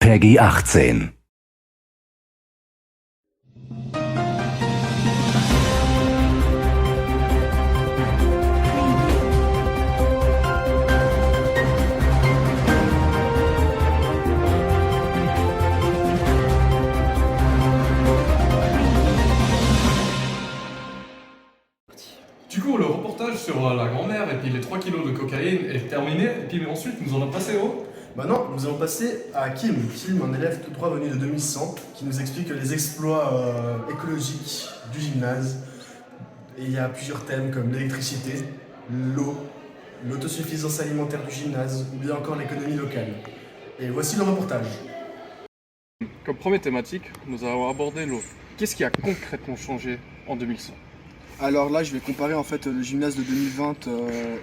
Peggy 18. Du coup, le reportage sur la grand-mère et puis les 3 kilos de cocaïne est terminé. Et puis ensuite, nous en avons passé au... Bah non, nous allons passer à Kim, un élève tout droit venu de 2100, qui nous explique les exploits écologiques du gymnase. Et il y a plusieurs thèmes comme l'électricité, l'eau, l'autosuffisance alimentaire du gymnase, ou bien encore l'économie locale. Et voici le reportage. Comme première thématique, nous allons aborder l'eau. Qu'est-ce qui a concrètement changé en 2100? Alors là, je vais comparer en fait le gymnase de 2020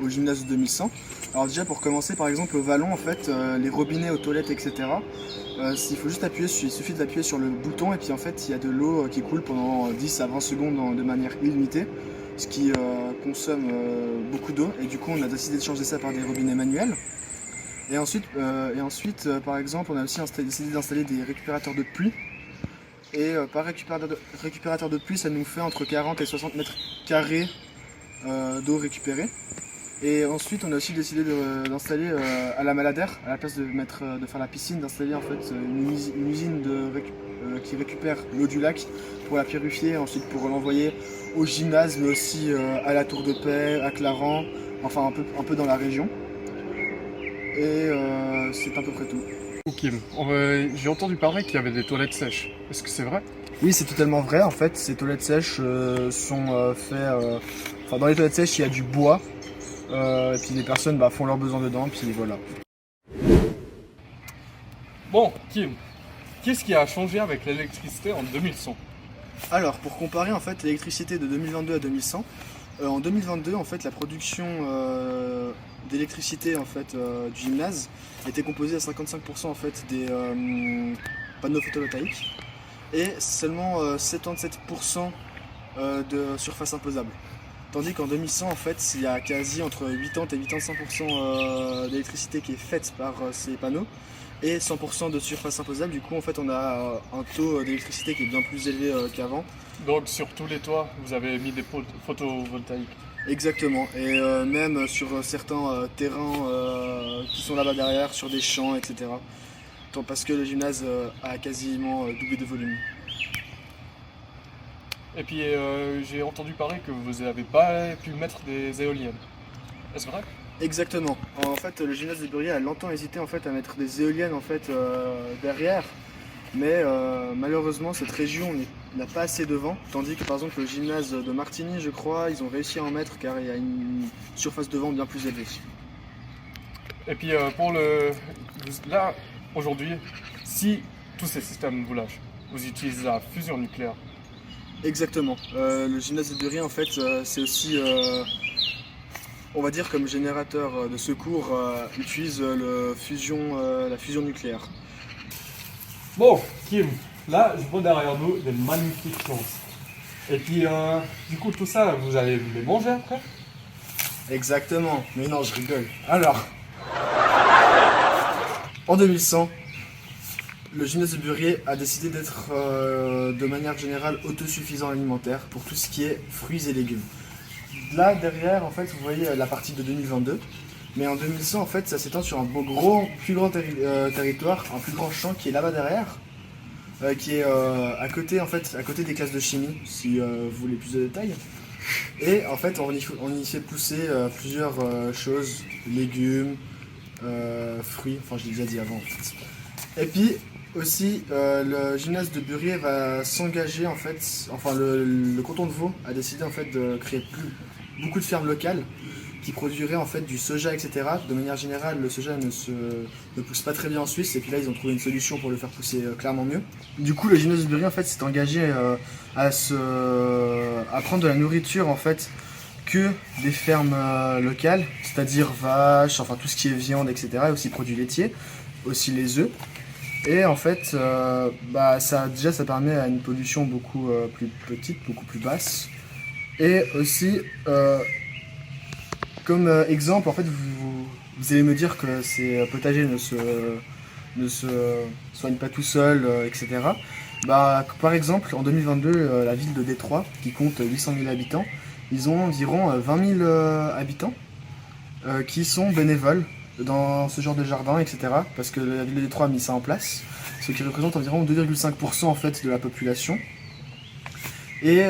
au gymnase de 2100. Alors déjà pour commencer, par exemple au vallon, en fait, les robinets aux toilettes, etc. Il faut juste appuyer, il suffit d'appuyer sur le bouton et puis en fait il y a de l'eau qui coule pendant 10 à 20 secondes de manière illimitée, ce qui consomme beaucoup d'eau et du coup on a décidé de changer ça par des robinets manuels. Et ensuite, par exemple, on a aussi décidé d'installer des récupérateurs de pluie. Et par récupérateur de pluie, ça nous fait entre 40 et 60 mètres carrés d'eau récupérée. Et ensuite, on a aussi décidé d'installer à la Maladère, à la place de faire la piscine, d'installer en fait une usine qui récupère l'eau du lac pour la purifier, ensuite pour l'envoyer au gymnase, mais aussi à la Tour de Paix, à Clarens, enfin un peu dans la région. Et c'est à peu près tout. Kim, j'ai entendu parler qu'il y avait des toilettes sèches. Est-ce que c'est vrai? Oui, c'est totalement vrai. En fait, ces toilettes sèches sont faites. Enfin, dans les toilettes sèches, il y a du bois. Et puis les personnes font leurs besoins dedans. Puis voilà. Bon, Kim, qu'est-ce qui a changé avec l'électricité en 2100? Alors, pour comparer en fait l'électricité de 2022 à 2100, en 2022, en fait, la production d'électricité en fait du gymnase était composée à 55% en fait des panneaux photovoltaïques et seulement 77% de surface imposable. Tandis qu'en 2100, en fait, il y a quasi entre 80 et 85% d'électricité qui est faite par ces panneaux et 100% de surface imposable. Du coup, en fait, on a un taux d'électricité qui est bien plus élevé qu'avant. Donc sur tous les toits, vous avez mis des photovoltaïques? Exactement, et même sur certains terrains qui sont là-bas derrière, sur des champs, etc. Parce que le gymnase a quasiment doublé de volume. Et puis j'ai entendu parler que vous n'avez pas pu mettre des éoliennes. Est-ce vrai? Exactement. En fait, le gymnase de Burier a longtemps hésité en fait, à mettre des éoliennes en fait, derrière, mais malheureusement cette région n'a pas assez de vent, tandis que par exemple le gymnase de Martigny, je crois, ils ont réussi à en mettre car il y a une surface de vent bien plus élevée. Et puis là, aujourd'hui, si tous ces systèmes vous lâchent, vous utilisez la fusion nucléaire. Exactement. Le gymnase de Burier en fait, c'est aussi, on va dire comme générateur de secours, utilise la fusion nucléaire. Bon, Kim, là, je vois derrière nous des magnifiques choses. Et puis, du coup, tout ça, vous allez les manger après? Exactement. Mais non, je rigole. Alors, en 2100, le gymnase de Burier a décidé d'être de manière générale autosuffisant alimentaire pour tout ce qui est fruits et légumes. Là, derrière, en fait, vous voyez la partie de 2022. Mais en 2100, en fait, ça s'étend sur un plus grand territoire, un plus grand champ qui est là-bas derrière, qui est à côté, en fait, à côté des classes de chimie, si vous voulez plus de détails. Et en fait, on y fait pousser plusieurs choses, légumes, fruits, enfin je l'ai déjà dit avant en fait. Et puis aussi, le gymnase de Burier va s'engager en fait, enfin le canton de Vaud a décidé en fait de créer beaucoup de fermes locales qui produiraient en fait du soja, etc. De manière générale, le soja ne pousse pas très bien en Suisse, et puis là ils ont trouvé une solution pour le faire pousser clairement mieux. Du coup, le gymnase de Burier en fait s'est engagé à prendre de la nourriture en fait que des fermes locales, c'est-à-dire vaches, enfin tout ce qui est viande, etc. Et aussi produits laitiers, aussi les œufs. Et en fait, ça permet à une pollution beaucoup plus petite, beaucoup plus basse. Et aussi, comme exemple, en fait, vous allez me dire que ces potagers ne se soigne pas tout seul, etc. Bah, par exemple, en 2022, la ville de Détroit, qui compte 800 000 habitants, ils ont environ 20 000 habitants qui sont bénévoles dans ce genre de jardin, etc. Parce que la ville de Détroit a mis ça en place, ce qui représente environ 2,5% en fait de la population. Et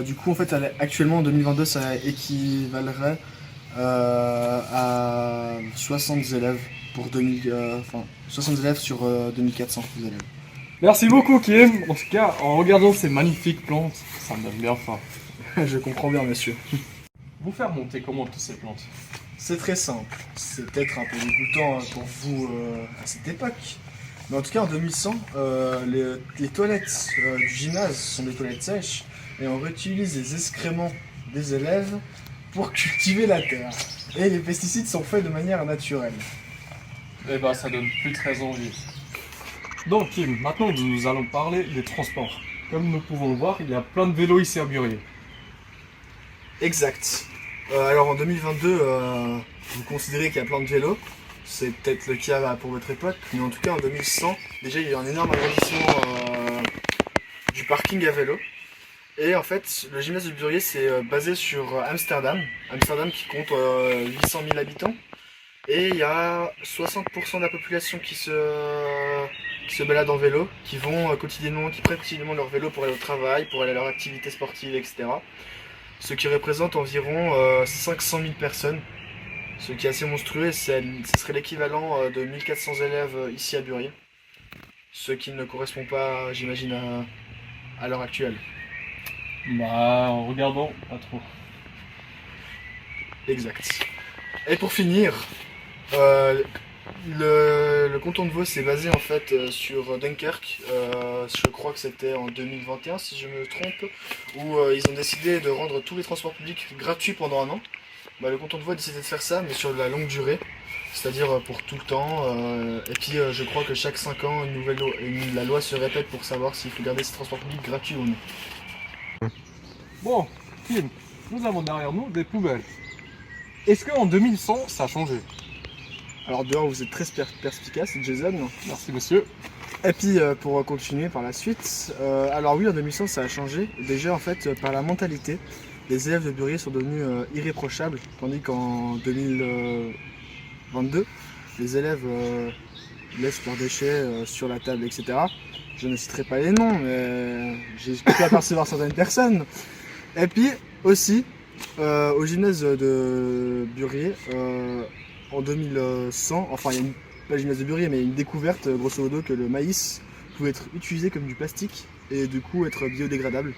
du coup, en fait, actuellement en 2022, ça équivalerait à 60 élèves pour 60 élèves sur 2400 élèves. Merci beaucoup, Kim. En tout cas, en regardant ces magnifiques plantes, ça me donne bien faim. Je comprends bien, monsieur. Vous faire monter comment toutes ces plantes? C'est très simple. C'est peut-être un peu dégoûtant pour vous à cette époque. Mais en tout cas, en 2100, les toilettes du gymnase sont des toilettes sèches et on réutilise les excréments des élèves pour cultiver la terre. Et les pesticides sont faits de manière naturelle. Eh ben, ça donne plus très envie. Donc, Kim, maintenant nous allons parler des transports. Comme nous pouvons le voir, il y a plein de vélos ici à Burier. Exact. Alors en 2022, vous considérez qu'il y a plein de vélos. C'est peut-être le cas pour votre époque, mais en tout cas en 2100, déjà il y a eu un énorme agrandissement du parking à vélo. Et en fait, le gymnase de Burier c'est basé sur Amsterdam. Amsterdam qui compte 800 000 habitants. Et il y a 60% de la population qui se balade en vélo, qui vont qui prennent quotidiennement leur vélo pour aller au travail, pour aller à leur activité sportive, etc. Ce qui représente environ 500 000 personnes. Ce qui est assez monstrueux, ce serait l'équivalent de 1400 élèves ici à Burier. Ce qui ne correspond pas, j'imagine, à l'heure actuelle. Bah, en regardant, pas trop. Exact. Et pour finir, le canton de Vaud s'est basé en fait sur Dunkerque. Je crois que c'était en 2021 si je me trompe, où ils ont décidé de rendre tous les transports publics gratuits pendant un an. Bah, le canton de Vaud a décidé de faire ça, mais sur la longue durée, c'est-à-dire pour tout le temps. Et puis je crois que chaque 5 ans, la loi se répète pour savoir s'il faut garder ces transports publics gratuits ou non. Bon, Kim, nous avons derrière nous des poubelles. Est-ce qu'en 2100, ça a changé? Alors dehors, vous êtes très perspicace, Jason. Merci, monsieur. Et puis pour continuer par la suite, alors oui, en 2100, ça a changé. Déjà en fait, par la mentalité. Les élèves de Burier sont devenus irréprochables, tandis qu'en 2022, les élèves laissent leurs déchets sur la table, etc. Je ne citerai pas les noms, mais j'ai pu apercevoir certaines personnes. Et puis aussi, au gymnase de Burier, en 2100, enfin il y a pas le gymnase de Burier, mais il y a une découverte, grosso modo, que le maïs pouvait être utilisé comme du plastique et du coup être biodégradable.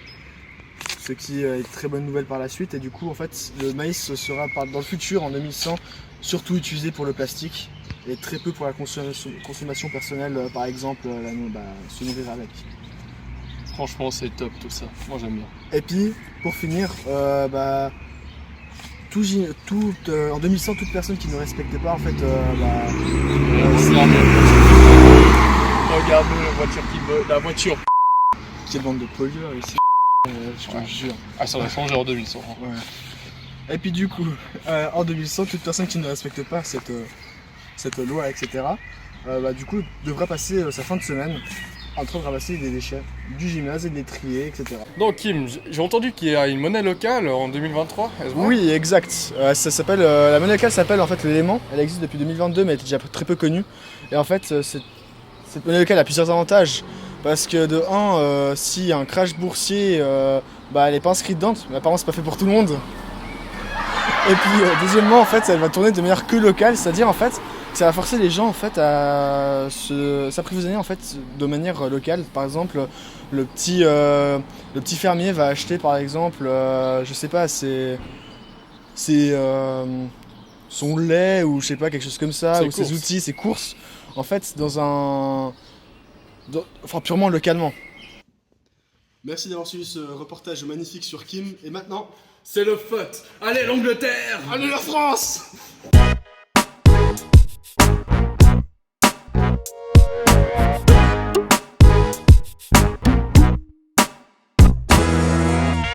Ce qui est une très bonne nouvelle par la suite, et du coup en fait le maïs sera dans le futur en 2100 surtout utilisé pour le plastique et très peu pour la consommation personnelle, par exemple se nourrir avec. Franchement, c'est top tout ça. Moi, j'aime bien. Et puis pour finir, en 2100 toute personne qui ne respectait pas en fait Regarde-nous la voiture. Quelle bande de pollueurs ici, je te jure. Ah, ça va changer en 2100. Hein. Ouais. Et puis du coup, en 2100, toute personne qui ne respecte pas cette loi, etc., du coup, devra passer sa fin de semaine en train de ramasser des déchets du gymnase et de les trier, etc. Donc Kim, j'ai entendu qu'il y a une monnaie locale en 2023, est-ce vrai? Oui, exact. Ça s'appelle, la monnaie locale s'appelle en fait l'élément. Elle existe depuis 2022, mais elle était déjà très peu connue. Et en fait, cette monnaie locale a plusieurs avantages. Parce que de un, s'il y a un crash boursier, elle n'est pas inscrite dedans, mais apparemment c'est pas fait pour tout le monde. Et puis deuxièmement, en fait, elle va tourner de manière que locale, c'est-à-dire en fait, ça va forcer les gens en fait à s'approvisionner en fait de manière locale. Par exemple, le petit fermier va acheter par exemple, je sais pas, son lait ou je sais pas, quelque chose comme ça, ou ses outils, ses courses, en fait purement localement. Merci d'avoir suivi ce reportage magnifique sur Kim. Et maintenant, C'est le foot. Allez l'Angleterre. allez la France!